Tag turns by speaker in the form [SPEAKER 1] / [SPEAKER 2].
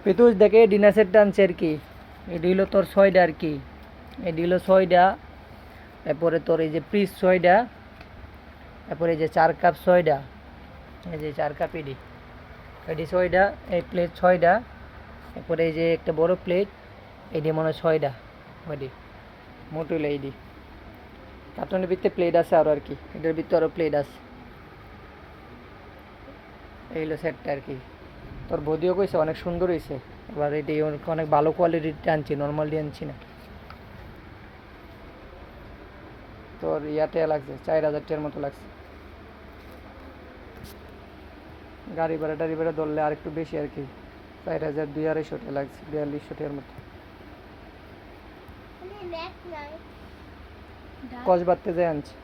[SPEAKER 1] পিতুষ দেখে ডিনার সেটটা আনছে আর কি। এটি হলো তোর 6টা আর কি। এটি হলো 6টা। এরপরে তোর এই যে পিস 6টা। এরপরে এই যে 4 কাপ 6টা। এই যে 4 কাপ এটি 6টা। এই প্লেট 6টা। এরপরে এই যে একটা বড় প্লেট, এটি মনে হয় 6টা। ওইটি মোট হইলো এইটি। কার্টনের ভিতরে প্লেট আছে আরও আর কি, এটার ভিতরে আরও প্লেট আছে। এই হলো সেটটা আর কি। তোর বদিও কইছে অনেক সুন্দর হয়েছে। এবার এটি অনেক ভালো কোয়ালিটির আনছি, নর্মালি আনছি না। তোর ইয়াতে লাগছে 4000 টাকার মতো লাগছে। গাড়ি ভাড়া টাড়ি ভাড়া ধরলে আর একটু বেশি আর কি, 4000 2-250 টাকা লাগছে, 4200 টাকার মতো। কক্সবাজার থেকে আনছি।